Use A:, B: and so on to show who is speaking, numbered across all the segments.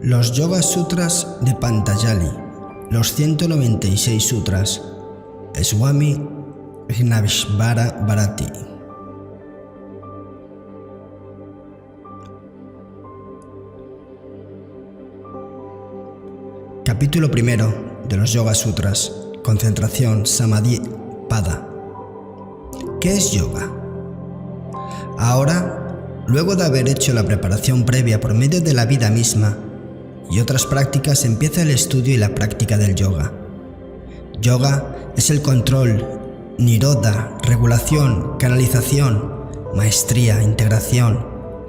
A: Los Yoga Sutras de Patanjali, los 196 sutras, Swami Gnaneshvara Bharati. Capítulo primero de los Yoga Sutras, concentración Samadhi Pada. ¿Qué es yoga? Ahora, luego de haber hecho la preparación previa por medio de la vida misma y otras prácticas, empieza el estudio y la práctica del yoga. Yoga es el control, nirodha, regulación, canalización, maestría, integración,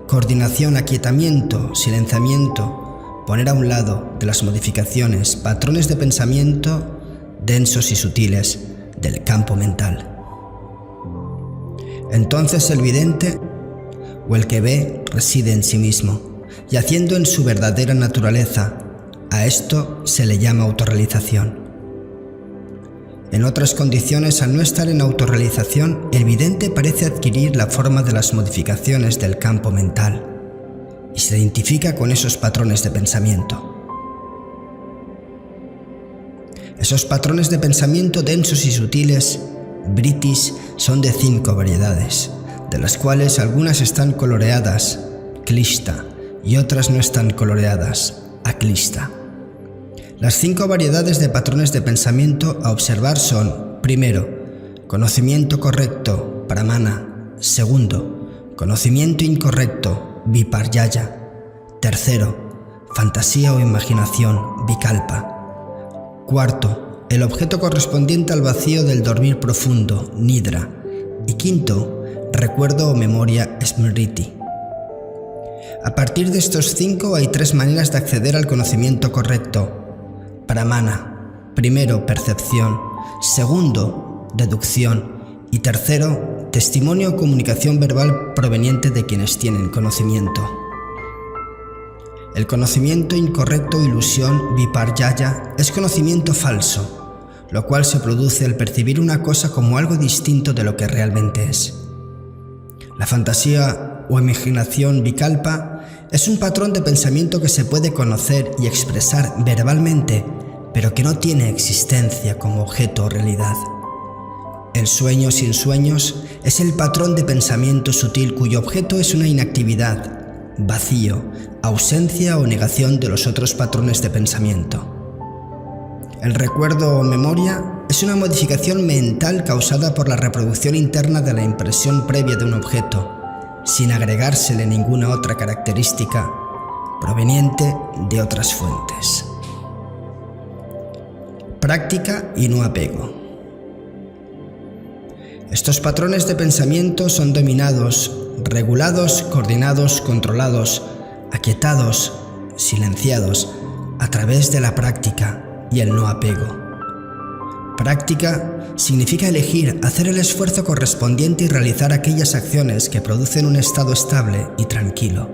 A: coordinación, aquietamiento, silenciamiento, poner a un lado de las modificaciones, patrones de pensamiento densos y sutiles del campo mental. Entonces el vidente o el que ve reside en sí mismo, y haciendo en su verdadera naturaleza. A esto se le llama autorrealización. En otras condiciones, al no estar en autorrealización, el vidente parece adquirir la forma de las modificaciones del campo mental y se identifica con esos patrones de pensamiento. Esos patrones de pensamiento densos y sutiles, vrittis, son de 5 variedades, de las cuales algunas están coloreadas, klishta, y otras no están coloreadas, aklishta. Las 5 variedades de patrones de pensamiento a observar son: primero, conocimiento correcto, pramana; segundo, conocimiento incorrecto, viparyaya; tercero, fantasía o imaginación, vikalpa; cuarto, el objeto correspondiente al vacío del dormir profundo, nidra; y quinto, recuerdo o memoria, smriti. A partir de estos 5 hay 3 maneras de acceder al conocimiento correcto: pramana, primero percepción, segundo deducción y tercero testimonio o comunicación verbal proveniente de quienes tienen conocimiento. El conocimiento incorrecto o ilusión, viparyaya, es conocimiento falso, lo cual se produce al percibir una cosa como algo distinto de lo que realmente es. La fantasía o imaginación, vikalpa, es un patrón de pensamiento que se puede conocer y expresar verbalmente, pero que no tiene existencia como objeto o realidad. El sueño sin sueños es el patrón de pensamiento sutil cuyo objeto es una inactividad, vacío, ausencia o negación de los otros patrones de pensamiento. El recuerdo o memoria es una modificación mental causada por la reproducción interna de la impresión previa de un objeto, sin agregársele ninguna otra característica proveniente de otras fuentes. Práctica y no apego. Estos patrones de pensamiento son dominados, regulados, coordinados, controlados, aquietados, silenciados a través de la práctica y el no apego. Práctica significa elegir, hacer el esfuerzo correspondiente y realizar aquellas acciones que producen un estado estable y tranquilo.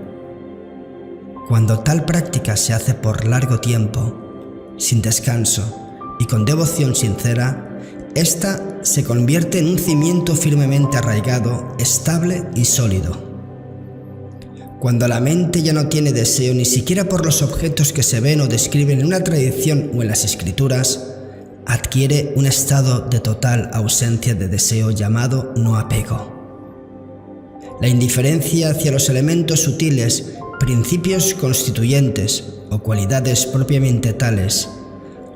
A: Cuando tal práctica se hace por largo tiempo, sin descanso y con devoción sincera, esta se convierte en un cimiento firmemente arraigado, estable y sólido. Cuando la mente ya no tiene deseo ni siquiera por los objetos que se ven o describen en una tradición o en las escrituras, adquiere un estado de total ausencia de deseo llamado no apego. La indiferencia hacia los elementos sutiles, principios constituyentes o cualidades propiamente tales,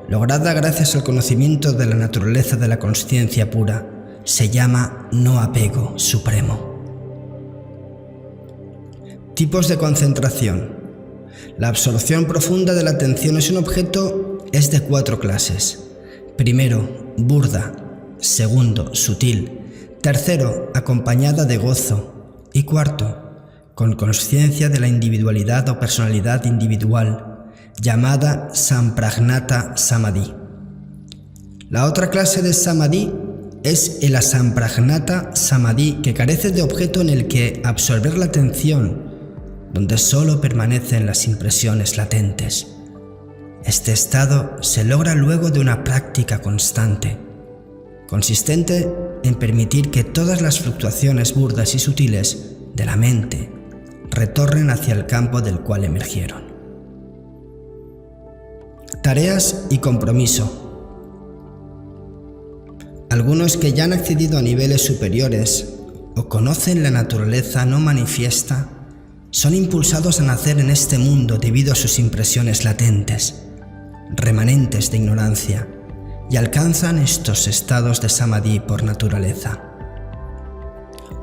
A: lograda gracias al conocimiento de la naturaleza de la consciencia pura, se llama no apego supremo. Tipos de concentración. La absorción profunda de la atención es de 4 clases. Primero, burda; segundo, sutil; tercero, acompañada de gozo; y cuarto, con consciencia de la individualidad o personalidad individual, llamada sampragnata samadhi. La otra clase de samadhi es el asampragnata samadhi, que carece de objeto en el que absorber la atención, donde solo permanecen las impresiones latentes. Este estado se logra luego de una práctica constante, consistente en permitir que todas las fluctuaciones burdas y sutiles de la mente retornen hacia el campo del cual emergieron. Tareas y compromiso. Algunos que ya han accedido a niveles superiores o conocen la naturaleza no manifiesta son impulsados a nacer en este mundo debido a sus impresiones latentes, remanentes de ignorancia, y alcanzan estos estados de samadhi por naturaleza.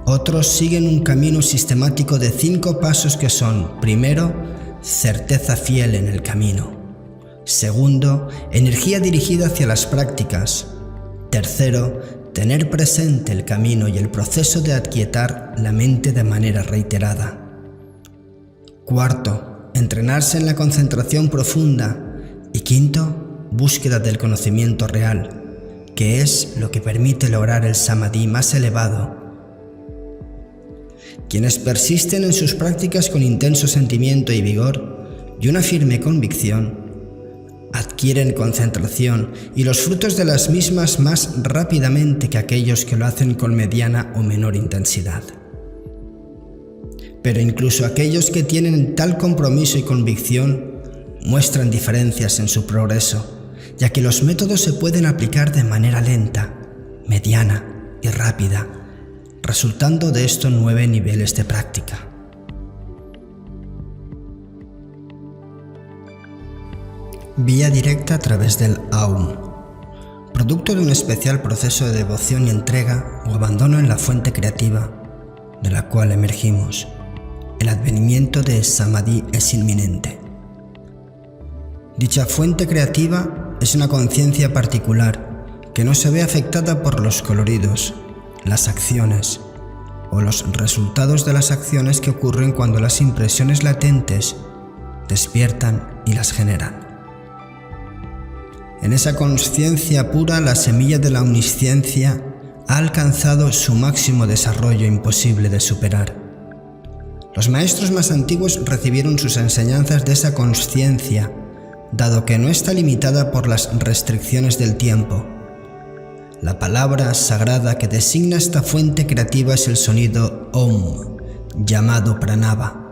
A: Otros siguen un camino sistemático de 5 pasos que son: primero, certeza fiel en el camino; segundo, energía dirigida hacia las prácticas; tercero, tener presente el camino y el proceso de aquietar la mente de manera reiterada; cuarto, entrenarse en la concentración profunda; y quinto, búsqueda del conocimiento real, que es lo que permite lograr el samadhi más elevado. Quienes persisten en sus prácticas con intenso sentimiento y vigor y una firme convicción, adquieren concentración y los frutos de las mismas más rápidamente que aquellos que lo hacen con mediana o menor intensidad. Pero incluso aquellos que tienen tal compromiso y convicción muestran diferencias en su progreso, ya que los métodos se pueden aplicar de manera lenta, mediana y rápida, resultando de estos 9 niveles de práctica. Vía directa a través del Aum. Producto de un especial proceso de devoción y entrega o abandono en la fuente creativa de la cual emergimos, el advenimiento de Samadhi es inminente. Dicha fuente creativa es una conciencia particular que no se ve afectada por los coloridos, las acciones o los resultados de las acciones que ocurren cuando las impresiones latentes despiertan y las generan. En esa consciencia pura, la semilla de la omnisciencia ha alcanzado su máximo desarrollo imposible de superar. Los maestros más antiguos recibieron sus enseñanzas de esa consciencia, dado que no está limitada por las restricciones del tiempo. La palabra sagrada que designa esta fuente creativa es el sonido Om, llamado Pranava.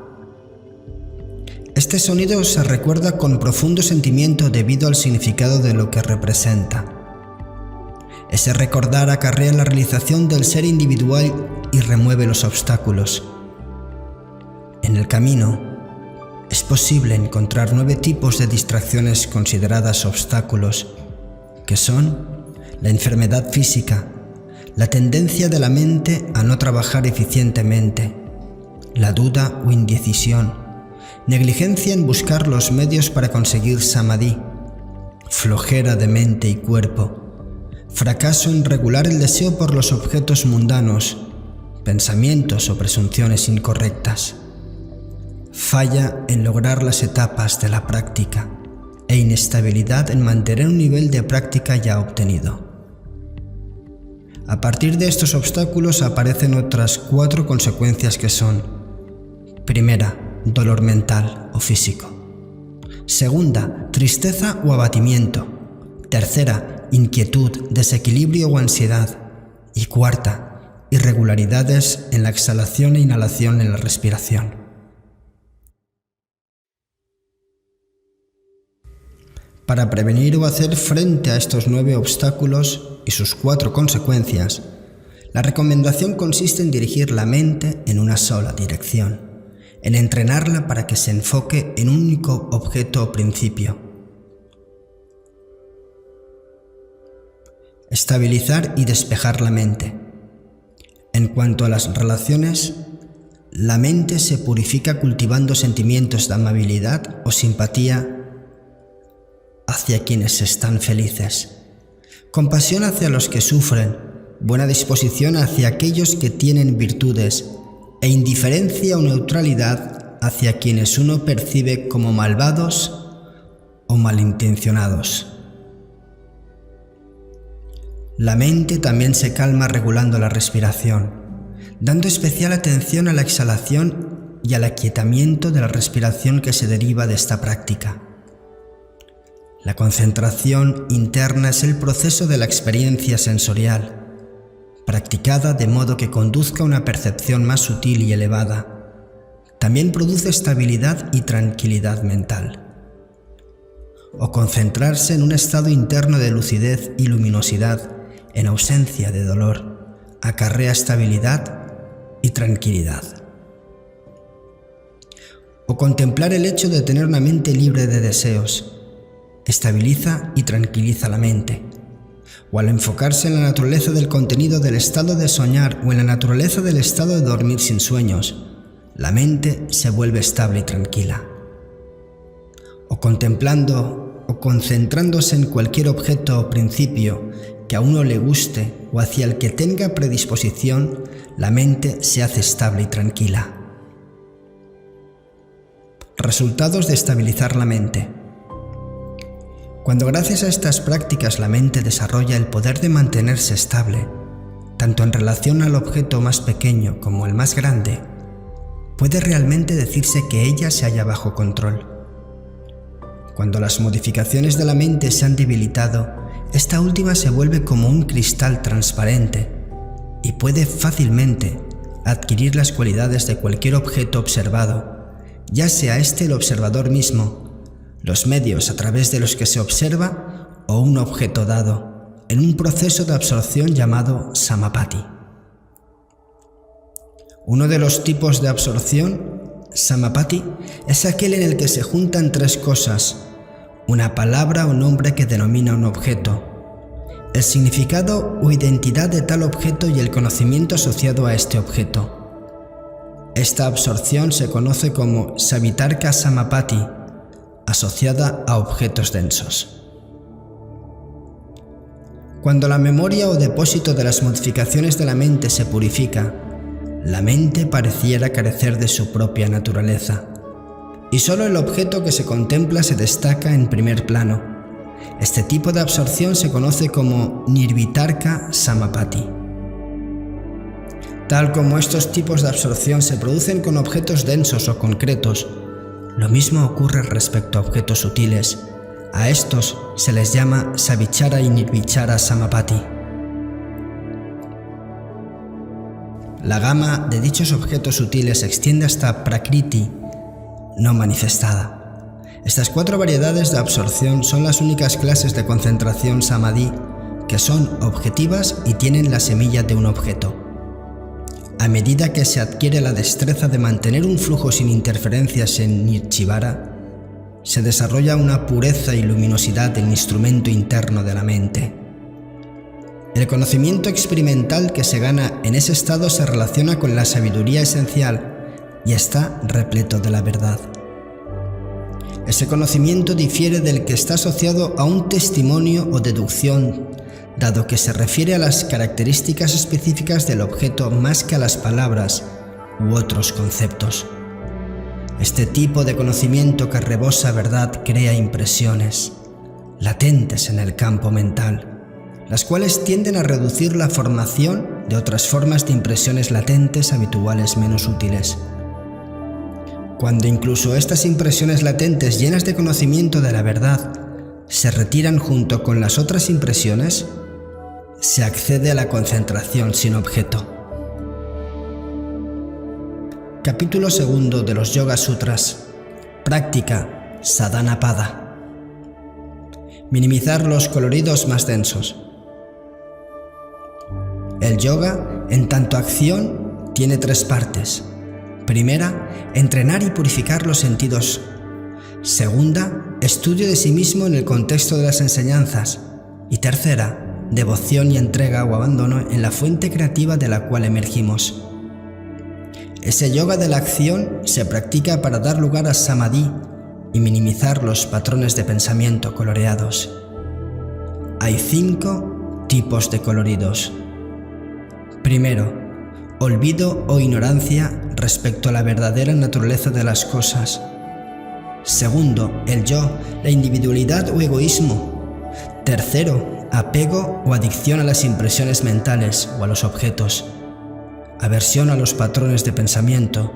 A: Este sonido se recuerda con profundo sentimiento debido al significado de lo que representa. Ese recordar acarrea la realización del ser individual y remueve los obstáculos. En el camino, es posible encontrar 9 tipos de distracciones consideradas obstáculos, que son la enfermedad física, la tendencia de la mente a no trabajar eficientemente, la duda o indecisión, negligencia en buscar los medios para conseguir samadhi, flojera de mente y cuerpo, fracaso en regular el deseo por los objetos mundanos, pensamientos o presunciones incorrectas, falla en lograr las etapas de la práctica e inestabilidad en mantener un nivel de práctica ya obtenido. A partir de estos obstáculos aparecen otras 4 consecuencias que son: primera, dolor mental o físico; segunda, tristeza o abatimiento; tercera, inquietud, desequilibrio o ansiedad; y cuarta, irregularidades en la exhalación e inhalación en la respiración. Para prevenir o hacer frente a estos 9 obstáculos y sus 4 consecuencias, la recomendación consiste en dirigir la mente en una sola dirección, en entrenarla para que se enfoque en un único objeto o principio. Estabilizar y despejar la mente. En cuanto a las relaciones, la mente se purifica cultivando sentimientos de amabilidad o simpatía hacia quienes están felices, compasión hacia los que sufren, buena disposición hacia aquellos que tienen virtudes e indiferencia o neutralidad hacia quienes uno percibe como malvados o malintencionados. La mente también se calma regulando la respiración, dando especial atención a la exhalación y al aquietamiento de la respiración que se deriva de esta práctica. La concentración interna es el proceso de la experiencia sensorial, practicada de modo que conduzca a una percepción más sutil y elevada. También produce estabilidad y tranquilidad mental. o concentrarse en un estado interno de lucidez y luminosidad en ausencia de dolor, acarrea estabilidad y tranquilidad. O contemplar el hecho de tener una mente libre de deseos, estabiliza y tranquiliza la mente. O al enfocarse en la naturaleza del contenido del estado de soñar o en la naturaleza del estado de dormir sin sueños, la mente se vuelve estable y tranquila. O contemplando o concentrándose en cualquier objeto o principio que a uno le guste o hacia el que tenga predisposición, la mente se hace estable y tranquila. Resultados de estabilizar la mente. Cuando gracias a estas prácticas la mente desarrolla el poder de mantenerse estable, tanto en relación al objeto más pequeño como el más grande, puede realmente decirse que ella se halla bajo control. Cuando las modificaciones de la mente se han debilitado, esta última se vuelve como un cristal transparente y puede fácilmente adquirir las cualidades de cualquier objeto observado, ya sea este el observador mismo, los medios a través de los que se observa o un objeto dado, en un proceso de absorción llamado samapati. Uno de los tipos de absorción, samapati, es aquel en el que se juntan tres cosas: una palabra o nombre que denomina un objeto, el significado o identidad de tal objeto y el conocimiento asociado a este objeto. Esta absorción se conoce como savitarka samapati, asociada a objetos densos. Cuando la memoria o depósito de las modificaciones de la mente se purifica, la mente pareciera carecer de su propia naturaleza, y solo el objeto que se contempla se destaca en primer plano. Este tipo de absorción se conoce como nirvitarka samapati. Tal como estos tipos de absorción se producen con objetos densos o concretos, lo mismo ocurre respecto a objetos sutiles. A estos se les llama savichara y nirvichara samapati. La gama de dichos objetos sutiles se extiende hasta prakriti no manifestada. Estas cuatro variedades de absorción son las únicas clases de concentración samadhi que son objetivas y tienen la semilla de un objeto. A medida que se adquiere la destreza de mantener un flujo sin interferencias en nirchivara, se desarrolla una pureza y luminosidad del instrumento interno de la mente. El conocimiento experimental que se gana en ese estado se relaciona con la sabiduría esencial y está repleto de la verdad. Ese conocimiento difiere del que está asociado a un testimonio o deducción, dado que se refiere a las características específicas del objeto más que a las palabras u otros conceptos. Este tipo de conocimiento que rebosa verdad crea impresiones latentes en el campo mental, las cuales tienden a reducir la formación de otras formas de impresiones latentes habituales menos útiles. Cuando incluso estas impresiones latentes llenas de conocimiento de la verdad se retiran junto con las otras impresiones, se accede a la concentración sin objeto. Capítulo 2 de los Yoga Sutras. Práctica Sadhanapada. Minimizar los coloridos más densos. El yoga, en tanto acción, tiene tres partes. Primera, entrenar y purificar los sentidos. Segunda, estudio de sí mismo en el contexto de las enseñanzas. Y tercera, devoción y entrega o abandono en la fuente creativa de la cual emergimos. Ese yoga de la acción se practica para dar lugar a samadhi y minimizar los patrones de pensamiento coloreados. Hay 5 tipos de coloridos. Primero, olvido o ignorancia respecto a la verdadera naturaleza de las cosas. Segundo, el yo, la individualidad o egoísmo. Tercero, apego o adicción a las impresiones mentales o a los objetos. Aversión a los patrones de pensamiento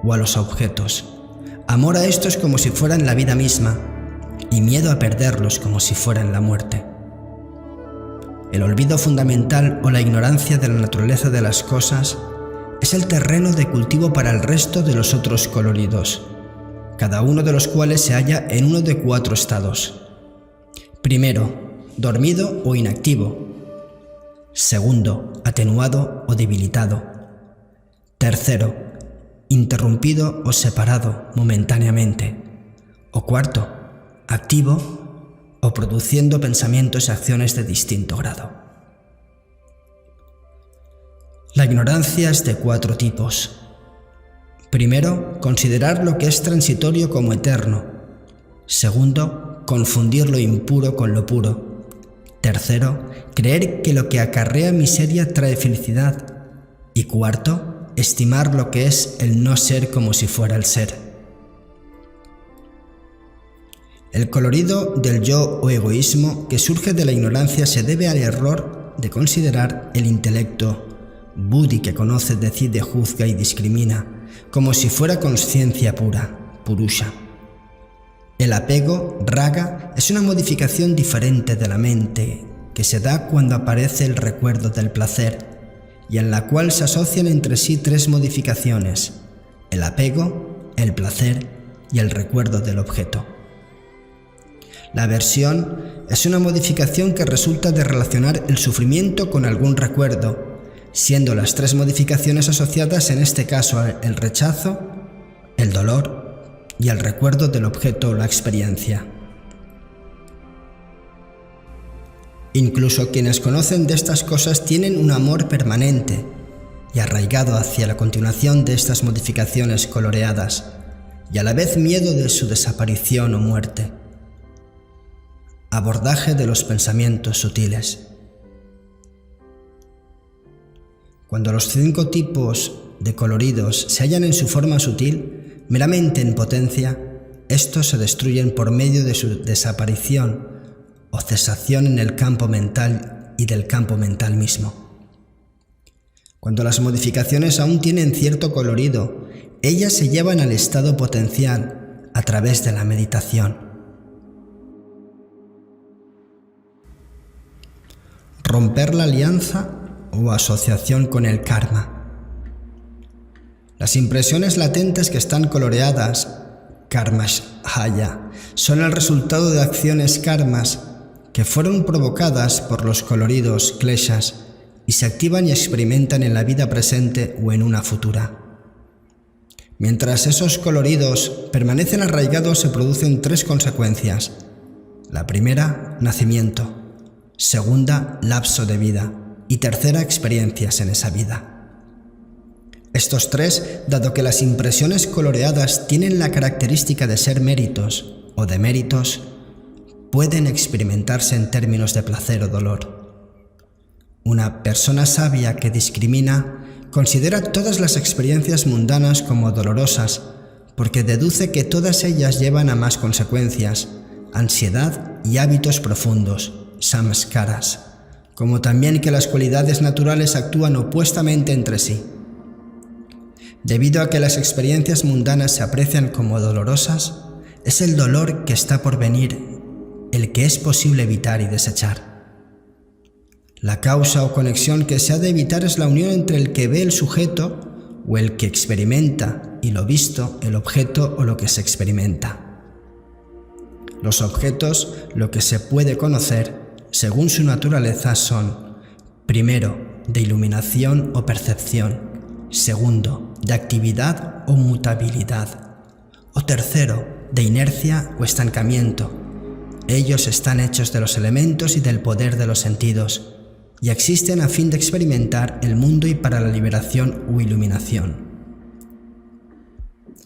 A: o a los objetos. Amor a estos como si fueran la vida misma y miedo a perderlos como si fueran la muerte. El olvido fundamental o la ignorancia de la naturaleza de las cosas es el terreno de cultivo para el resto de los otros coloridos, cada uno de los cuales se halla en uno de 4 estados. Primero, dormido o inactivo. Segundo, atenuado o debilitado. Tercero, interrumpido o separado momentáneamente. O cuarto, activo o produciendo pensamientos y acciones de distinto grado. La ignorancia es de 4 tipos. Primero, considerar lo que es transitorio como eterno. Segundo, confundir lo impuro con lo puro. Tercero, creer que lo que acarrea miseria trae felicidad. Y cuarto, estimar lo que es el no ser como si fuera el ser. El colorido del yo o egoísmo que surge de la ignorancia se debe al error de considerar el intelecto buddhi que conoce, decide, juzga y discrimina como si fuera conciencia pura, purusha. El apego, raga, es una modificación diferente de la mente que se da cuando aparece el recuerdo del placer y en la cual se asocian entre sí 3 modificaciones: el apego, el placer y el recuerdo del objeto. La aversión es una modificación que resulta de relacionar el sufrimiento con algún recuerdo, siendo las 3 modificaciones asociadas en este caso el rechazo, el dolor y el recuerdo del objeto o la experiencia. Incluso quienes conocen de estas cosas tienen un amor permanente y arraigado hacia la continuación de estas modificaciones coloreadas, y a la vez miedo de su desaparición o muerte. Abordaje de los pensamientos sutiles. Cuando los 5 tipos de coloridos se hallan en su forma sutil, meramente en potencia, estos se destruyen por medio de su desaparición o cesación en el campo mental y del campo mental mismo. Cuando las modificaciones aún tienen cierto colorido, ellas se llevan al estado potencial a través de la meditación. Romper la alianza o asociación con el karma. Las impresiones latentes que están coloreadas, karmashaya, son el resultado de acciones karmas que fueron provocadas por los coloridos kleshas y se activan y experimentan en la vida presente o en una futura. Mientras esos coloridos permanecen arraigados, se producen 3 consecuencias. La primera, nacimiento. Segunda, lapso de vida. Y tercera, experiencias en esa vida. Estos 3, dado que las impresiones coloreadas tienen la característica de ser méritos o deméritos, pueden experimentarse en términos de placer o dolor. Una persona sabia que discrimina considera todas las experiencias mundanas como dolorosas, porque deduce que todas ellas llevan a más consecuencias, ansiedad y hábitos profundos, samskaras, como también que las cualidades naturales actúan opuestamente entre sí. Debido a que las experiencias mundanas se aprecian como dolorosas, es el dolor que está por venir el que es posible evitar y desechar. La causa o conexión que se ha de evitar es la unión entre el que ve el sujeto o el que experimenta y lo visto, el objeto o lo que se experimenta. Los objetos, lo que se puede conocer, según su naturaleza, son: primero, de iluminación o percepción; segundo, de actividad o mutabilidad; o tercero, de inercia o estancamiento. Ellos están hechos de los elementos y del poder de los sentidos, y existen a fin de experimentar el mundo y para la liberación u iluminación.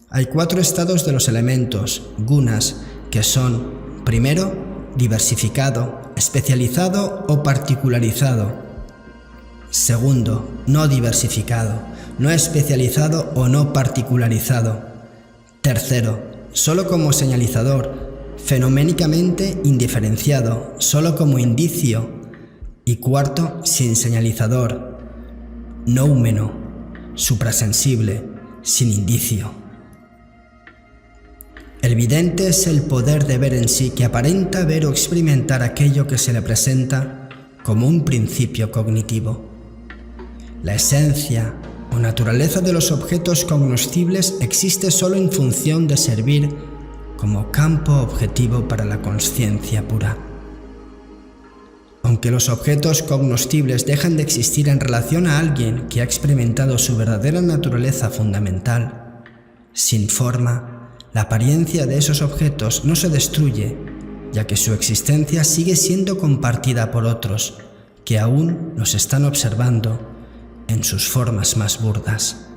A: Hay 4 estados de los elementos, gunas, que son: primero, diversificado, especializado o particularizado; segundo, no diversificado, no especializado o no particularizado; tercero, solo como señalizador, fenoménicamente indiferenciado, solo como indicio; y cuarto, sin señalizador, noumeno, suprasensible, sin indicio. El vidente es el poder de ver en sí, que aparenta ver o experimentar aquello que se le presenta como un principio cognitivo. La esencia o naturaleza de los objetos cognoscibles existe solo en función de servir como campo objetivo para la consciencia pura. Aunque los objetos cognoscibles dejan de existir en relación a alguien que ha experimentado su verdadera naturaleza fundamental, sin forma, la apariencia de esos objetos no se destruye, ya que su existencia sigue siendo compartida por otros que aún los están observando en sus formas más burdas.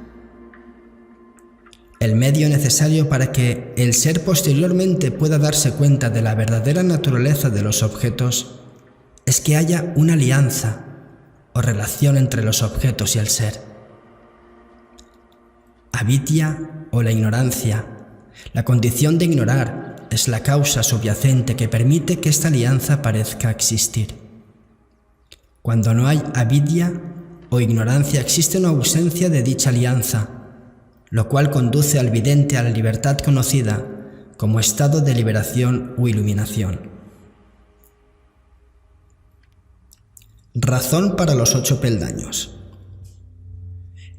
A: El medio necesario para que el ser posteriormente pueda darse cuenta de la verdadera naturaleza de los objetos es que haya una alianza o relación entre los objetos y el ser. Avidya o la ignorancia, la condición de ignorar, es la causa subyacente que permite que esta alianza parezca existir. Cuando no hay avidya o ignorancia, existe una ausencia de dicha alianza, lo cual conduce al vidente a la libertad conocida como estado de liberación o iluminación. Razón para los 8 peldaños.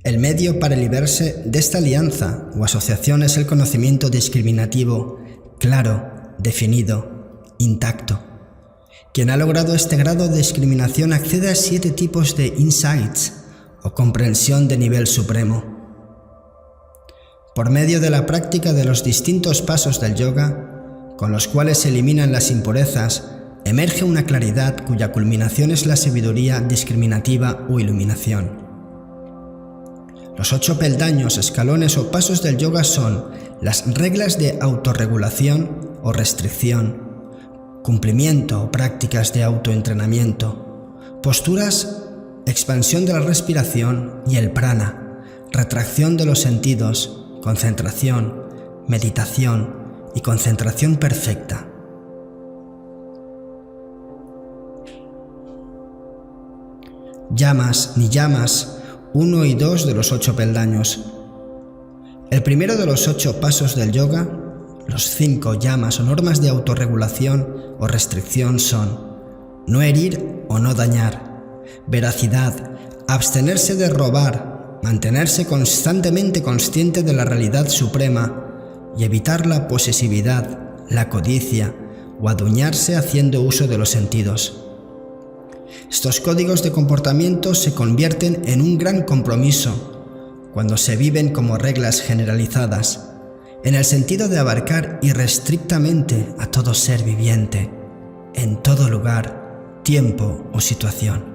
A: El medio para librarse de esta alianza o asociación es el conocimiento discriminativo, claro, definido, intacto. Quien ha logrado este grado de discriminación accede a 7 tipos de insights o comprensión de nivel supremo. Por medio de la práctica de los distintos pasos del yoga, con los cuales se eliminan las impurezas, emerge una claridad cuya culminación es la sabiduría discriminativa o iluminación. Los 8 peldaños, escalones o pasos del yoga son las reglas de autorregulación o restricción, cumplimiento o prácticas de autoentrenamiento, posturas, expansión de la respiración y el prana, retracción de los sentidos, concentración, meditación y concentración perfecta. Yamas, niyamas, 1 y 2 de los 8 peldaños. El primero de los 8 pasos del yoga, los 5 yamas o normas de autorregulación o restricción son: no herir o no dañar, veracidad, abstenerse de robar, mantenerse constantemente consciente de la realidad suprema y evitar la posesividad, la codicia o adueñarse haciendo uso de los sentidos. Estos códigos de comportamiento se convierten en un gran compromiso cuando se viven como reglas generalizadas, en el sentido de abarcar irrestrictamente a todo ser viviente, en todo lugar, tiempo o situación.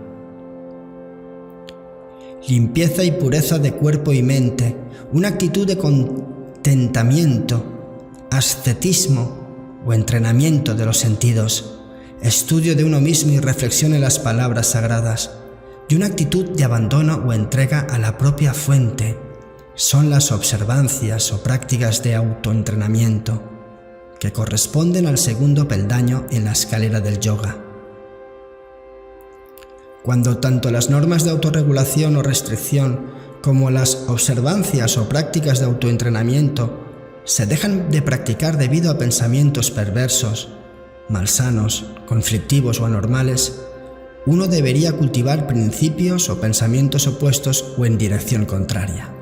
A: Limpieza y pureza de cuerpo y mente, una actitud de contentamiento, ascetismo o entrenamiento de los sentidos, estudio de uno mismo y reflexión en las palabras sagradas, y una actitud de abandono o entrega a la propia fuente son las observancias o prácticas de autoentrenamiento que corresponden al segundo peldaño en la escalera del yoga. Cuando tanto las normas de autorregulación o restricción como las observancias o prácticas de autoentrenamiento se dejan de practicar debido a pensamientos perversos, malsanos, conflictivos o anormales, uno debería cultivar principios o pensamientos opuestos o en dirección contraria.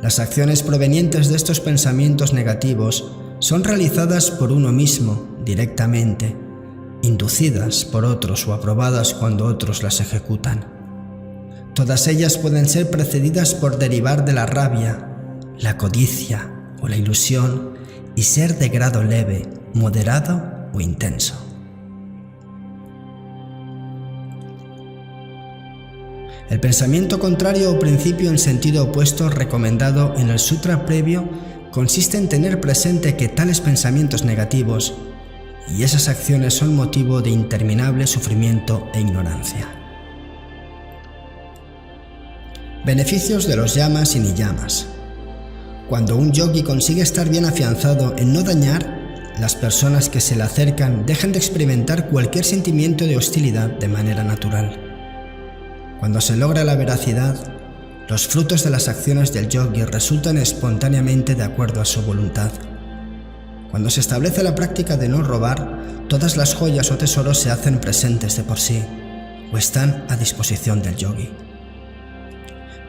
A: Las acciones provenientes de estos pensamientos negativos son realizadas por uno mismo directamente, inducidas por otros o aprobadas cuando otros las ejecutan. Todas ellas pueden ser precedidas por derivar de la rabia, la codicia o la ilusión y ser de grado leve, moderado o intenso. El pensamiento contrario o principio en sentido opuesto recomendado en el sutra previo consiste en tener presente que tales pensamientos negativos y esas acciones son motivo de interminable sufrimiento e ignorancia. Beneficios de los yamas y niyamas. Cuando un yogi consigue estar bien afianzado en no dañar, las personas que se le acercan dejan de experimentar cualquier sentimiento de hostilidad de manera natural. Cuando se logra la veracidad, los frutos de las acciones del yogi resultan espontáneamente de acuerdo a su voluntad. Cuando se establece la práctica de no robar, todas las joyas o tesoros se hacen presentes de por sí o están a disposición del yogi.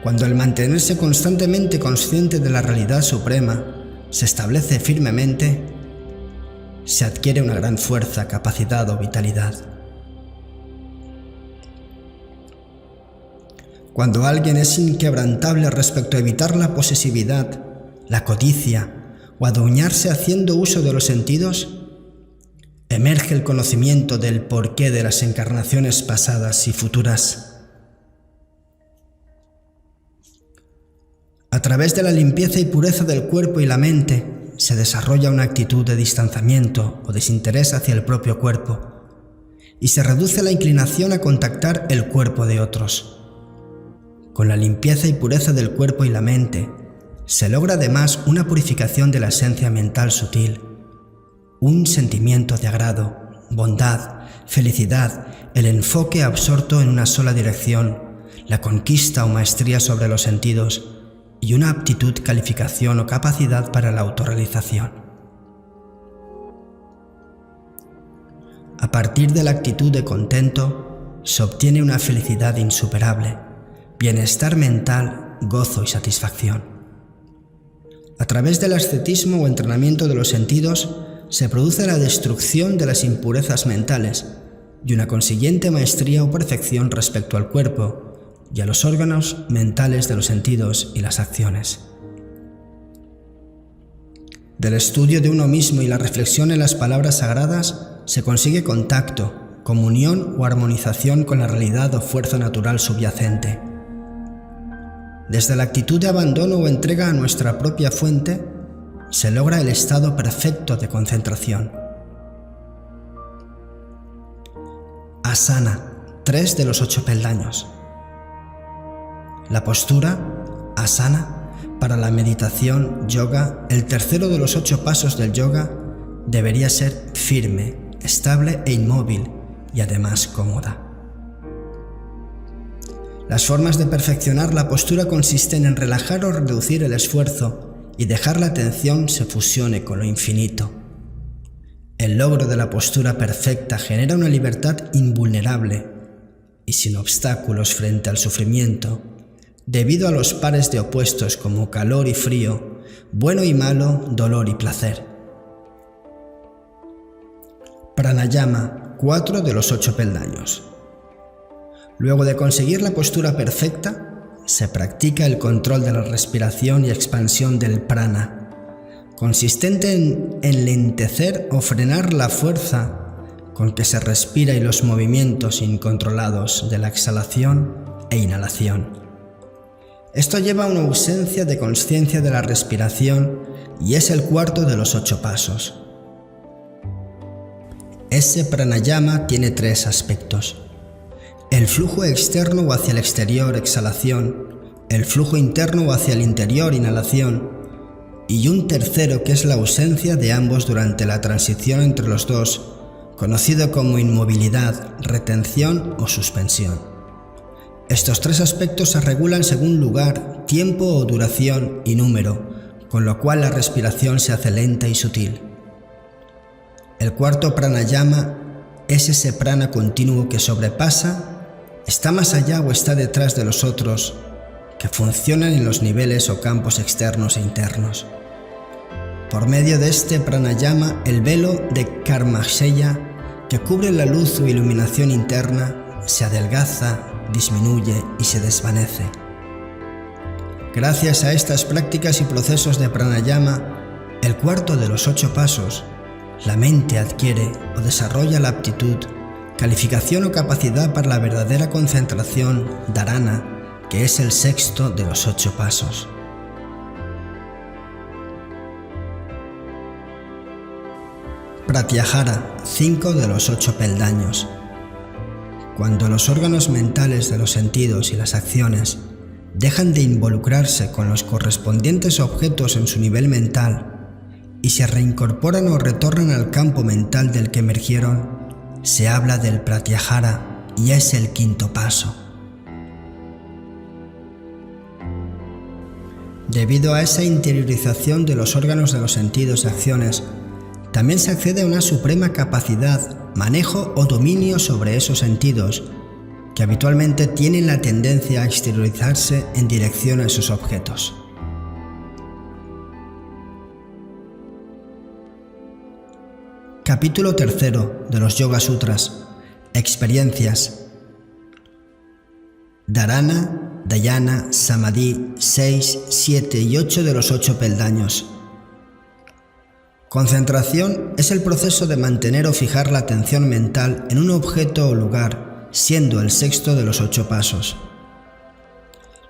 A: Cuando el mantenerse constantemente consciente de la realidad suprema se establece firmemente, se adquiere una gran fuerza, capacidad o vitalidad. Cuando alguien es inquebrantable respecto a evitar la posesividad, la codicia o adueñarse haciendo uso de los sentidos, emerge el conocimiento del porqué de las encarnaciones pasadas y futuras. A través de la limpieza y pureza del cuerpo y la mente, se desarrolla una actitud de distanciamiento o desinterés hacia el propio cuerpo, y se reduce la inclinación a contactar el cuerpo de otros. Con la limpieza y pureza del cuerpo y la mente, se logra además una purificación de la esencia mental sutil, un sentimiento de agrado, bondad, felicidad, el enfoque absorto en una sola dirección, la conquista o maestría sobre los sentidos y una aptitud, calificación o capacidad para la autorrealización. A partir de la actitud de contento, se obtiene una felicidad insuperable, bienestar mental, gozo y satisfacción. A través del ascetismo o entrenamiento de los sentidos, se produce la destrucción de las impurezas mentales y una consiguiente maestría o perfección respecto al cuerpo y a los órganos mentales de los sentidos y las acciones. Del estudio de uno mismo y la reflexión en las palabras sagradas se consigue contacto, comunión o armonización con la realidad o fuerza natural subyacente. Desde la actitud de abandono o entrega a nuestra propia fuente, se logra el estado perfecto de concentración. Asana, 3 de los 8 peldaños. La postura, asana, para la meditación, yoga, el tercero de los 8 pasos del yoga, debería ser firme, estable e inmóvil y además cómoda. Las formas de perfeccionar la postura consisten en relajar o reducir el esfuerzo y dejar la atención se fusione con lo infinito. El logro de la postura perfecta genera una libertad invulnerable y sin obstáculos frente al sufrimiento, debido a los pares de opuestos como calor y frío, bueno y malo, dolor y placer. Pranayama, 4 de los 8 peldaños. Luego de conseguir la postura perfecta, se practica el control de la respiración y expansión del prana, consistente en enlentecer o frenar la fuerza con que se respira y los movimientos incontrolados de la exhalación e inhalación. Esto lleva a una ausencia de consciencia de la respiración y es el cuarto de los 8 pasos. Ese pranayama tiene 3 aspectos: el flujo externo o hacia el exterior, exhalación, el flujo interno o hacia el interior, inhalación, y un tercero que es la ausencia de ambos durante la transición entre los dos, conocido como inmovilidad, retención o suspensión. Estos 3 aspectos se regulan según lugar, tiempo o duración y número, con lo cual la respiración se hace lenta y sutil. El cuarto pranayama es ese prana continuo que sobrepasa, está más allá o está detrás de los otros, que funcionan en los niveles o campos externos e internos. Por medio de este pranayama, el velo de Karmaksheya, que cubre la luz o iluminación interna, se adelgaza, disminuye y se desvanece. Gracias a estas prácticas y procesos de pranayama, el cuarto de los 8 pasos, la mente adquiere o desarrolla la aptitud, calificación o capacidad para la verdadera concentración dharana, que es el sexto de los 8 pasos. Pratyahara, 5 de los 8 peldaños. Cuando los órganos mentales de los sentidos y las acciones dejan de involucrarse con los correspondientes objetos en su nivel mental y se reincorporan o retornan al campo mental del que emergieron, se habla del pratyahara y es el 5.º paso. Debido a esa interiorización de los órganos de los sentidos y acciones, también se accede a una suprema capacidad, manejo o dominio sobre esos sentidos, que habitualmente tienen la tendencia a exteriorizarse en dirección a esos objetos. Capítulo 3 de los Yoga Sutras. Experiencias. Dharana, Dhyana, Samadhi, 6, 7 y 8 de los 8 peldaños. Concentración es el proceso de mantener o fijar la atención mental en un objeto o lugar, siendo el 6º de los 8 pasos.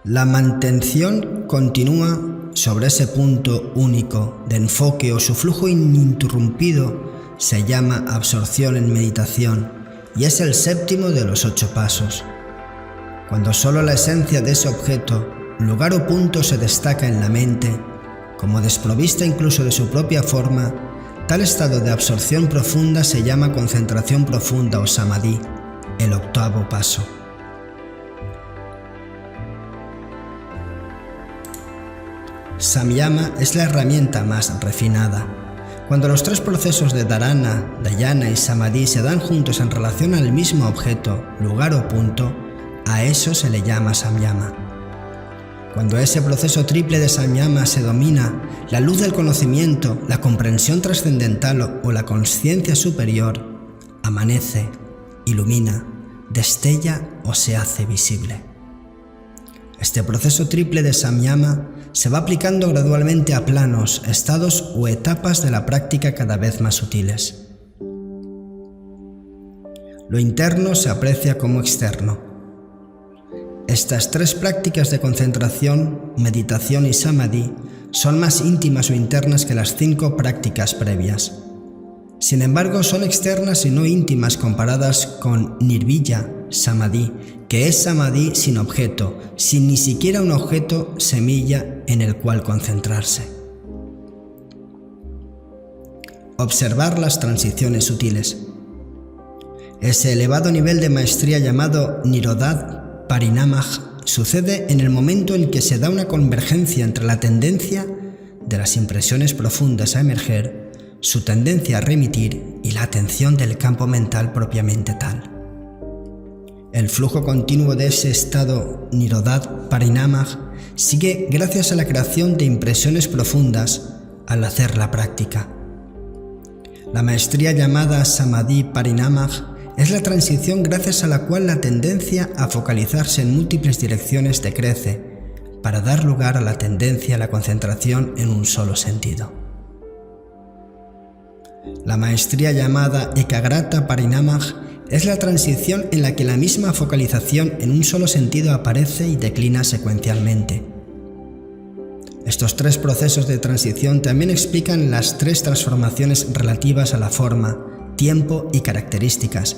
A: La mantención continúa sobre ese punto único de enfoque o su flujo ininterrumpido se llama absorción en meditación y es el 7º de los 8 pasos. Cuando solo la esencia de ese objeto, lugar o punto se destaca en la mente, como desprovista incluso de su propia forma, tal estado de absorción profunda se llama concentración profunda o samadhi, el 8º paso. Samyama es la herramienta más refinada. Cuando los 3 procesos de dharana, dhyana y samadhi se dan juntos en relación al mismo objeto, lugar o punto, a eso se le llama samyama. Cuando ese proceso triple de samyama se domina, la luz del conocimiento, la comprensión trascendental o la consciencia superior amanece, ilumina, destella o se hace visible. Este proceso triple de samyama se va aplicando gradualmente a planos, estados o etapas de la práctica cada vez más sutiles. Lo interno se aprecia como externo. Estas 3 prácticas de concentración, meditación y samadhi son más íntimas o internas que las 5 prácticas previas. Sin embargo, son externas y no íntimas comparadas con nirvijna samadhi, que es samadhi sin objeto, sin ni siquiera un objeto semilla en el cual concentrarse. Observar las transiciones sutiles. Ese elevado nivel de maestría llamado Nirodha Parinamah sucede en el momento en que se da una convergencia entre la tendencia de las impresiones profundas a emerger, su tendencia a remitir y la atención del campo mental propiamente tal. El flujo continuo de ese estado Nirodha Parinamah sigue gracias a la creación de impresiones profundas al hacer la práctica. La maestría llamada Samadhi Parinamah es la transición gracias a la cual la tendencia a focalizarse en múltiples direcciones decrece, para dar lugar a la tendencia a la concentración en un solo sentido. La maestría llamada Ekagrata Parinamah es la transición en la que la misma focalización en un solo sentido aparece y declina secuencialmente. Estos 3 procesos de transición también explican las 3 transformaciones relativas a la forma, tiempo y características,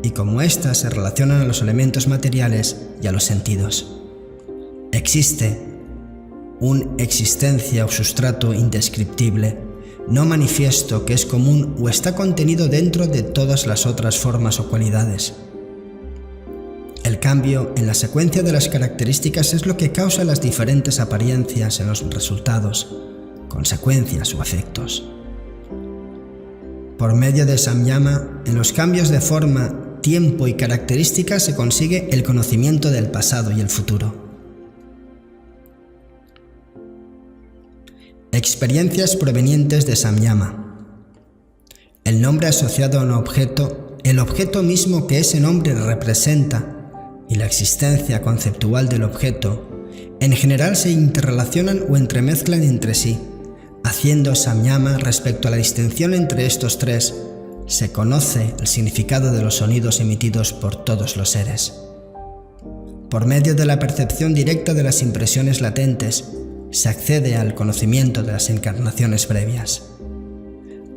A: y cómo éstas se relacionan a los elementos materiales y a los sentidos. Existe una existencia o sustrato indescriptible, no manifiesto, que es común o está contenido dentro de todas las otras formas o cualidades. El cambio en la secuencia de las características es lo que causa las diferentes apariencias en los resultados, consecuencias o efectos. Por medio de samyama, en los cambios de forma, tiempo y características se consigue el conocimiento del pasado y el futuro. Experiencias provenientes de samyama. El nombre asociado a un objeto, el objeto mismo que ese nombre representa y la existencia conceptual del objeto, en general se interrelacionan o entremezclan entre sí. Haciendo samyama respecto a la distinción entre estos 3, se conoce el significado de los sonidos emitidos por todos los seres. Por medio de la percepción directa de las impresiones latentes, se accede al conocimiento de las encarnaciones previas.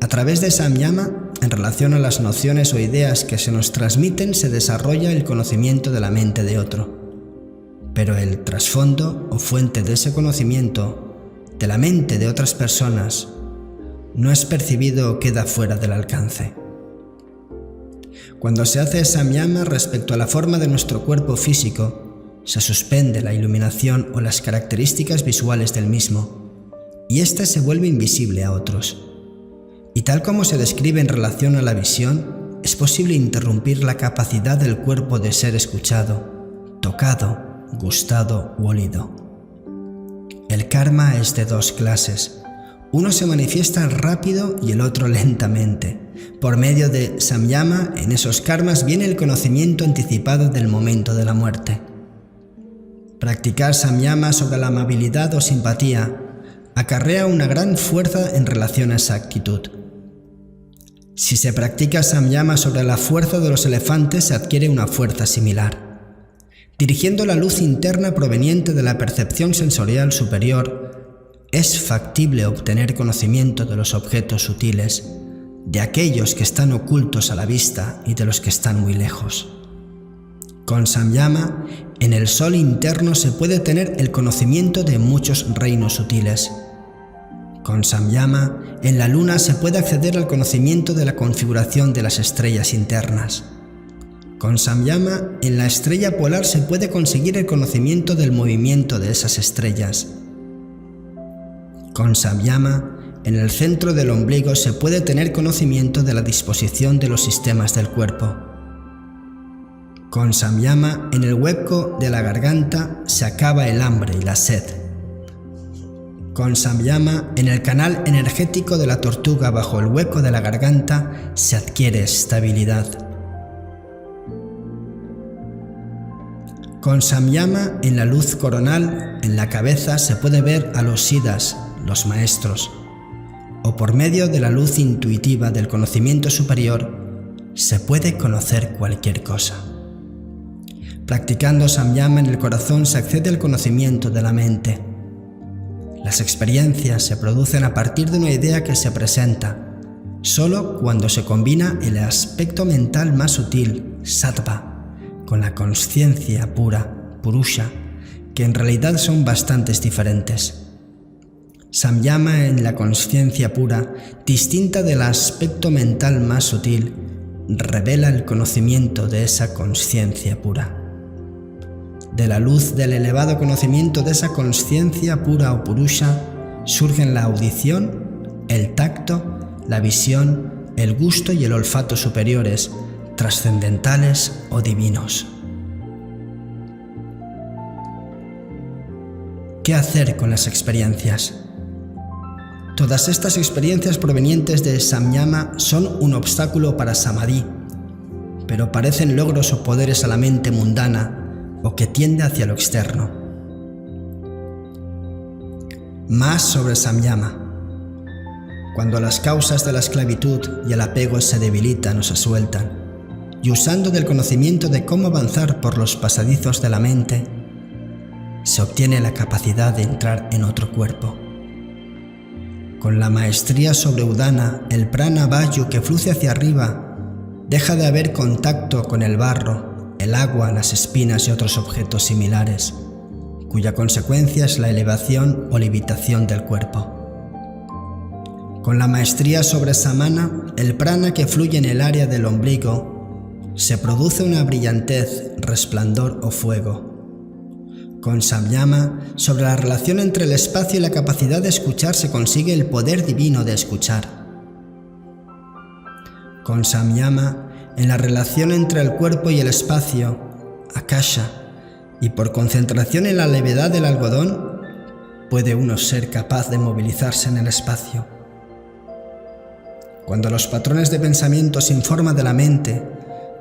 A: A través de samyama, en relación a las nociones o ideas que se nos transmiten, se desarrolla el conocimiento de la mente de otro. Pero el trasfondo o fuente de ese conocimiento de la mente de otras personas no es percibido o queda fuera del alcance. Cuando se hace samyama respecto a la forma de nuestro cuerpo físico, se suspende la iluminación o las características visuales del mismo, y éste se vuelve invisible a otros. Y tal como se describe en relación a la visión, es posible interrumpir la capacidad del cuerpo de ser escuchado, tocado, gustado u olido. El karma es de 2 clases, uno se manifiesta rápido y el otro lentamente. Por medio de samyama, en esos karmas viene el conocimiento anticipado del momento de la muerte. Practicar samyama sobre la amabilidad o simpatía acarrea una gran fuerza en relación a esa actitud. Si se practica samyama sobre la fuerza de los elefantes, se adquiere una fuerza similar. Dirigiendo la luz interna proveniente de la percepción sensorial superior, es factible obtener conocimiento de los objetos sutiles, de aquellos que están ocultos a la vista y de los que están muy lejos. Con samyama, en el sol interno se puede tener el conocimiento de muchos reinos sutiles. Con samyama, en la luna se puede acceder al conocimiento de la configuración de las estrellas internas. Con samyama, en la estrella polar se puede conseguir el conocimiento del movimiento de esas estrellas. Con samyama, en el centro del ombligo se puede tener conocimiento de la disposición de los sistemas del cuerpo. Con samyama, en el hueco de la garganta se acaba el hambre y la sed. Con samyama, en el canal energético de la tortuga bajo el hueco de la garganta se adquiere estabilidad. Con samyama, en la luz coronal, en la cabeza se puede ver a los siddhas, los maestros, o por medio de la luz intuitiva del conocimiento superior, se puede conocer cualquier cosa. Practicando samyama en el corazón se accede al conocimiento de la mente. Las experiencias se producen a partir de una idea que se presenta, solo cuando se combina el aspecto mental más sutil, sattva, con la consciencia pura, purusha, que en realidad son bastantes diferentes. Samyama en la consciencia pura, distinta del aspecto mental más sutil, revela el conocimiento de esa consciencia pura. De la luz del elevado conocimiento de esa consciencia pura o purusha surgen la audición, el tacto, la visión, el gusto y el olfato superiores, trascendentales o divinos. ¿Qué hacer con las experiencias? Todas estas experiencias provenientes de samyama son un obstáculo para samadhi, pero parecen logros o poderes a la mente mundana o que tiende hacia lo externo. Más sobre samyama. Cuando las causas de la esclavitud y el apego se debilitan o se sueltan, y usando del conocimiento de cómo avanzar por los pasadizos de la mente, se obtiene la capacidad de entrar en otro cuerpo. Con la maestría sobre Udana, el prana vayu que fluye hacia arriba, deja de haber contacto con el barro, el agua, las espinas y otros objetos similares, cuya consecuencia es la elevación o levitación del cuerpo. Con la maestría sobre samana, el prana que fluye en el área del ombligo, se produce una brillantez, resplandor o fuego. Con samyama, sobre la relación entre el espacio y la capacidad de escuchar se consigue el poder divino de escuchar. Con samyama, en la relación entre el cuerpo y el espacio, akasha, y por concentración en la levedad del algodón, puede uno ser capaz de movilizarse en el espacio. Cuando los patrones de pensamiento sin forma de la mente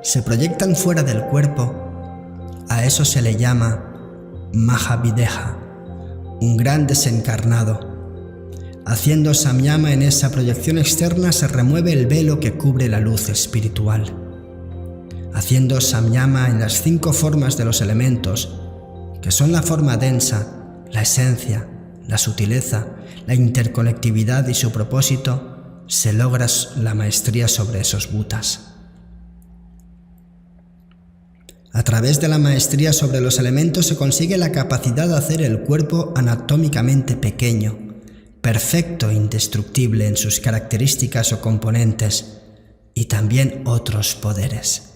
A: se proyectan fuera del cuerpo, a eso se le llama Mahavideha, un gran desencarnado. Haciendo samyama en esa proyección externa se remueve el velo que cubre la luz espiritual. Haciendo samyama en las 5 formas de los elementos, que son la forma densa, la esencia, la sutileza, la interconectividad y su propósito, se logra la maestría sobre esos bhutas. A través de la maestría sobre los elementos se consigue la capacidad de hacer el cuerpo anatómicamente pequeño, perfecto e indestructible en sus características o componentes, y también otros poderes.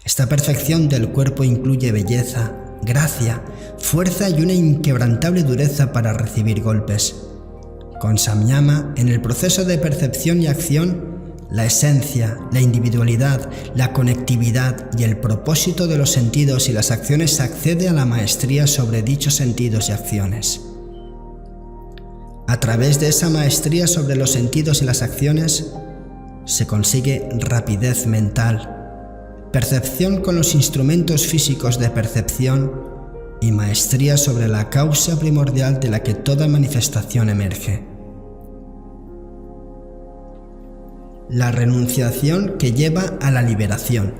A: Esta perfección del cuerpo incluye belleza, gracia, fuerza y una inquebrantable dureza para recibir golpes. Con samyama, en el proceso de percepción y acción, la esencia, la individualidad, la conectividad y el propósito de los sentidos y las acciones accede a la maestría sobre dichos sentidos y acciones. A través de esa maestría sobre los sentidos y las acciones, se consigue rapidez mental, percepción con los instrumentos físicos de percepción y maestría sobre la causa primordial de la que toda manifestación emerge. La renunciación que lleva a la liberación.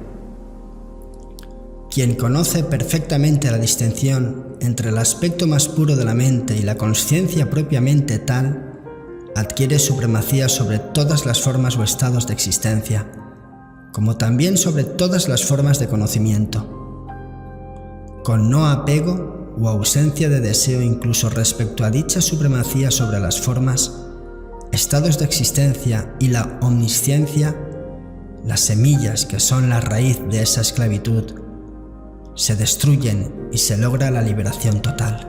A: Quien conoce perfectamente la distinción entre el aspecto más puro de la mente y la consciencia propiamente tal, adquiere supremacía sobre todas las formas o estados de existencia, como también sobre todas las formas de conocimiento. Con no apego o ausencia de deseo incluso respecto a dicha supremacía sobre las formas, estados de existencia y la omnisciencia, las semillas que son la raíz de esa esclavitud, se destruyen y se logra la liberación total.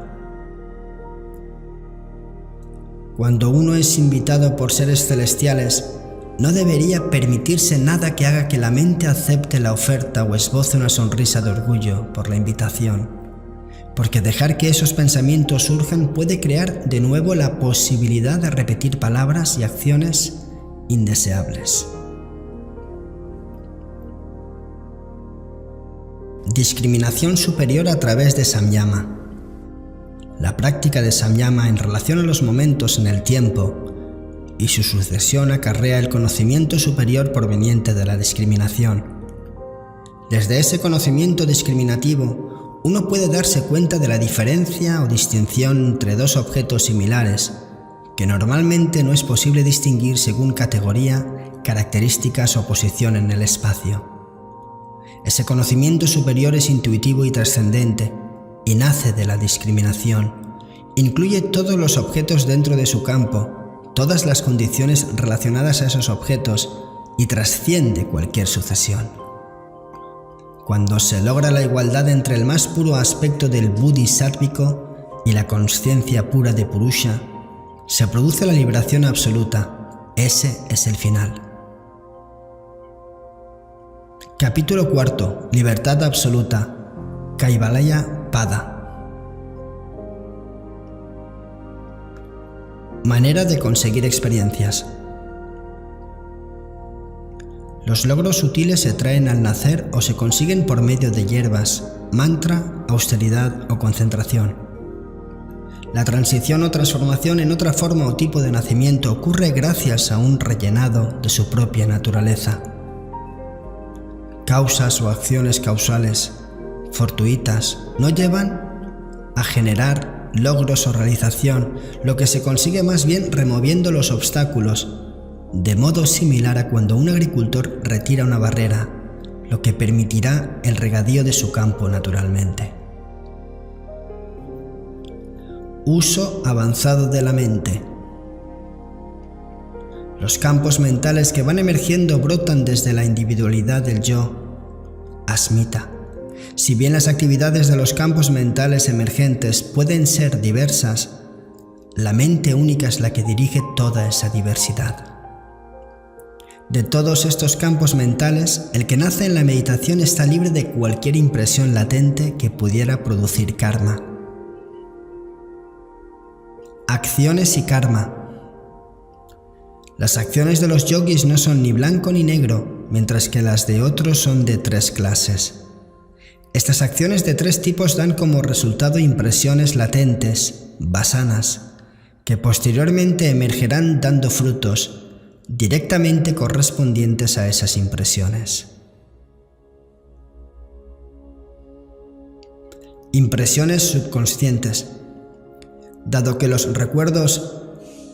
A: Cuando uno es invitado por seres celestiales, no debería permitirse nada que haga que la mente acepte la oferta o esboce una sonrisa de orgullo por la invitación, porque dejar que esos pensamientos surjan puede crear de nuevo la posibilidad de repetir palabras y acciones indeseables. Discriminación superior a través de samyama. La práctica de samyama en relación a los momentos en el tiempo y su sucesión acarrea el conocimiento superior proveniente de la discriminación. Desde ese conocimiento discriminativo, uno puede darse cuenta de la diferencia o distinción entre dos objetos similares, que normalmente no es posible distinguir según categoría, características o posición en el espacio. Ese conocimiento superior es intuitivo y trascendente, y nace de la discriminación. Incluye todos los objetos dentro de su campo, todas las condiciones relacionadas a esos objetos y trasciende cualquier sucesión. Cuando se logra la igualdad entre el más puro aspecto del buddhi sátvico y la consciencia pura de Purusha, se produce la liberación absoluta. Ese es el final. Capítulo 4. Libertad absoluta. Kaivalya Pada. Manera de conseguir experiencias. Los logros sutiles se traen al nacer o se consiguen por medio de hierbas, mantra, austeridad o concentración. La transición o transformación en otra forma o tipo de nacimiento ocurre gracias a un rellenado de su propia naturaleza. Causas o acciones causales fortuitas no llevan a generar logros o realización, lo que se consigue más bien removiendo los obstáculos, de modo similar a cuando un agricultor retira una barrera, lo que permitirá el regadío de su campo naturalmente. Uso avanzado de la mente. Los campos mentales que van emergiendo brotan desde la individualidad del yo, asmita. Si bien las actividades de los campos mentales emergentes pueden ser diversas, la mente única es la que dirige toda esa diversidad. De todos estos campos mentales, el que nace en la meditación está libre de cualquier impresión latente que pudiera producir karma. Acciones y karma. Las acciones de los yogis no son ni blanco ni negro, mientras que las de otros son de tres clases. Estas acciones de tres tipos dan como resultado impresiones latentes, vasanas, que posteriormente emergerán dando frutos, directamente correspondientes a esas impresiones. Impresiones subconscientes. Dado que los recuerdos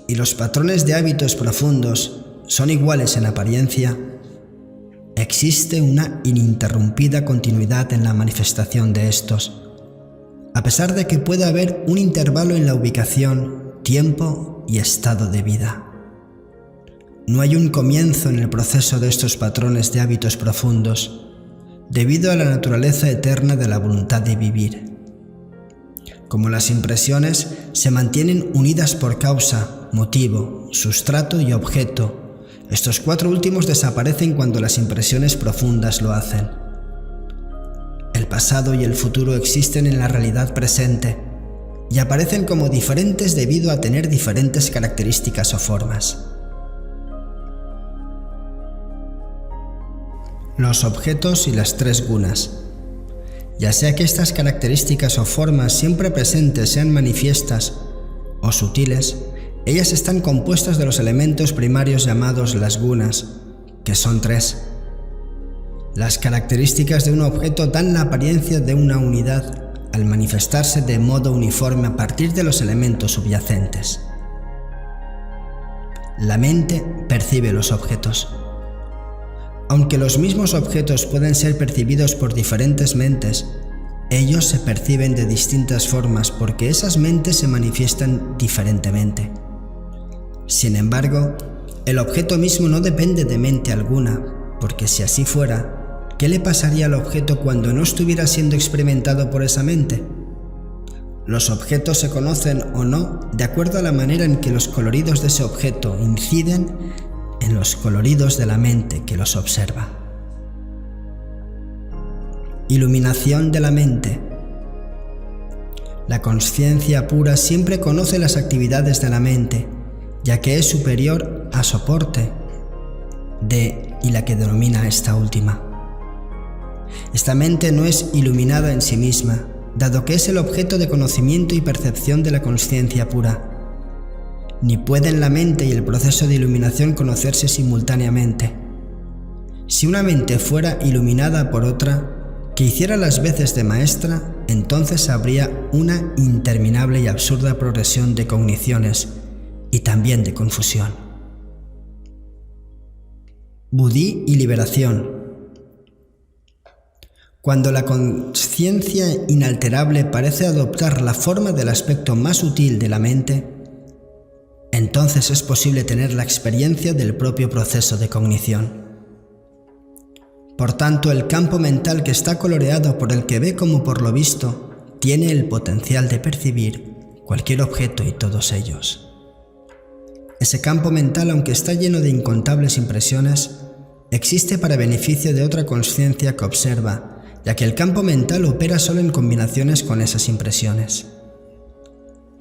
A: y los patrones de hábitos profundos son iguales en apariencia, existe una ininterrumpida continuidad en la manifestación de estos, a pesar de que pueda haber un intervalo en la ubicación, tiempo y estado de vida. No hay un comienzo en el proceso de estos patrones de hábitos profundos, debido a la naturaleza eterna de la voluntad de vivir. Como las impresiones se mantienen unidas por causa, motivo, sustrato y objeto, estos cuatro últimos desaparecen cuando las impresiones profundas lo hacen. El pasado y el futuro existen en la realidad presente, y aparecen como diferentes debido a tener diferentes características o formas. Los objetos y las tres gunas. Ya sea que estas características o formas siempre presentes sean manifiestas o sutiles, ellas están compuestas de los elementos primarios llamados las gunas, que son tres. Las características de un objeto dan la apariencia de una unidad al manifestarse de modo uniforme a partir de los elementos subyacentes. La mente percibe los objetos. Aunque los mismos objetos pueden ser percibidos por diferentes mentes, ellos se perciben de distintas formas porque esas mentes se manifiestan diferentemente. Sin embargo, el objeto mismo no depende de mente alguna, porque si así fuera, ¿qué le pasaría al objeto cuando no estuviera siendo experimentado por esa mente? Los objetos se conocen o no de acuerdo a la manera en que los coloridos de ese objeto inciden en los coloridos de la mente que los observa. Iluminación de la mente. La consciencia pura siempre conoce las actividades de la mente, ya que es superior a soporte de y la que denomina esta última. Esta mente no es iluminada en sí misma, dado que es el objeto de conocimiento y percepción de la consciencia pura. Ni pueden la mente y el proceso de iluminación conocerse simultáneamente. Si una mente fuera iluminada por otra, que hiciera las veces de maestra, entonces habría una interminable y absurda progresión de cogniciones y también de confusión. Budí y liberación. Cuando la conciencia inalterable parece adoptar la forma del aspecto más sutil de la mente, entonces es posible tener la experiencia del propio proceso de cognición. Por tanto, el campo mental que está coloreado por el que ve como por lo visto, tiene el potencial de percibir cualquier objeto y todos ellos. Ese campo mental, aunque está lleno de incontables impresiones, existe para beneficio de otra consciencia que observa, ya que el campo mental opera solo en combinaciones con esas impresiones.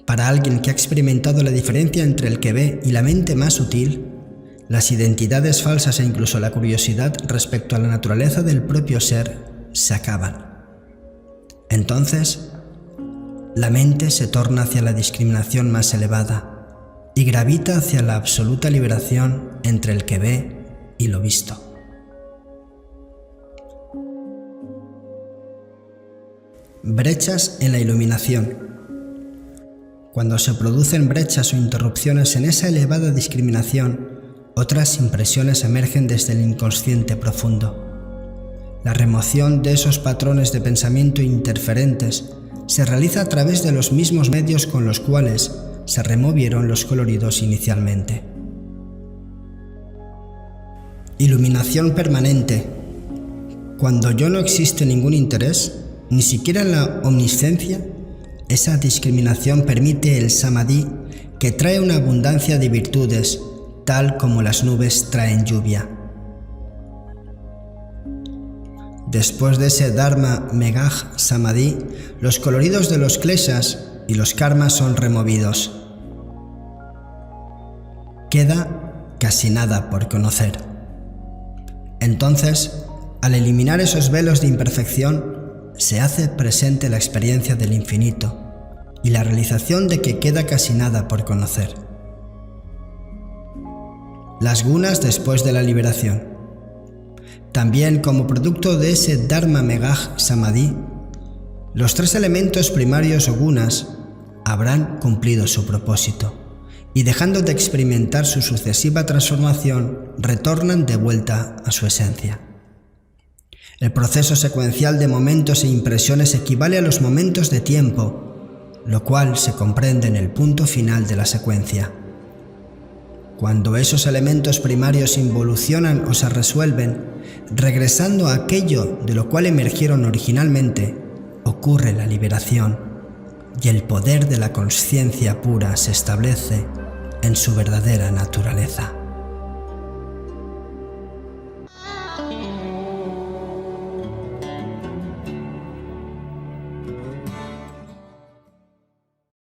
A: Para alguien que ha experimentado la diferencia entre el que ve y la mente más sutil, las identidades falsas e incluso la curiosidad respecto a la naturaleza del propio ser se acaban. Entonces, la mente se torna hacia la discriminación más elevada y gravita hacia la absoluta liberación entre el que ve y lo visto. Brechas en la iluminación. Cuando se producen brechas o interrupciones en esa elevada discriminación, otras impresiones emergen desde el inconsciente profundo. La remoción de esos patrones de pensamiento interferentes se realiza a través de los mismos medios con los cuales se removieron los coloridos inicialmente. Iluminación permanente. Cuando yo no existe ningún interés, ni siquiera en la omnisciencia, esa discriminación permite el samadhi, que trae una abundancia de virtudes, tal como las nubes traen lluvia. Después de ese Dharma Megaj Samadhi, los coloridos de los kleshas y los karmas son removidos. Queda casi nada por conocer. Entonces, al eliminar esos velos de imperfección, se hace presente la experiencia del infinito y la realización de que queda casi nada por conocer. Las gunas después de la liberación. También como producto de ese Dharma Megaj Samadhi, los tres elementos primarios o gunas habrán cumplido su propósito y dejando de experimentar su sucesiva transformación, retornan de vuelta a su esencia. El proceso secuencial de momentos e impresiones equivale a los momentos de tiempo, lo cual se comprende en el punto final de la secuencia. Cuando esos elementos primarios involucionan o se resuelven, regresando a aquello de lo cual emergieron originalmente, ocurre la liberación y el poder de la consciencia pura se establece en su verdadera naturaleza.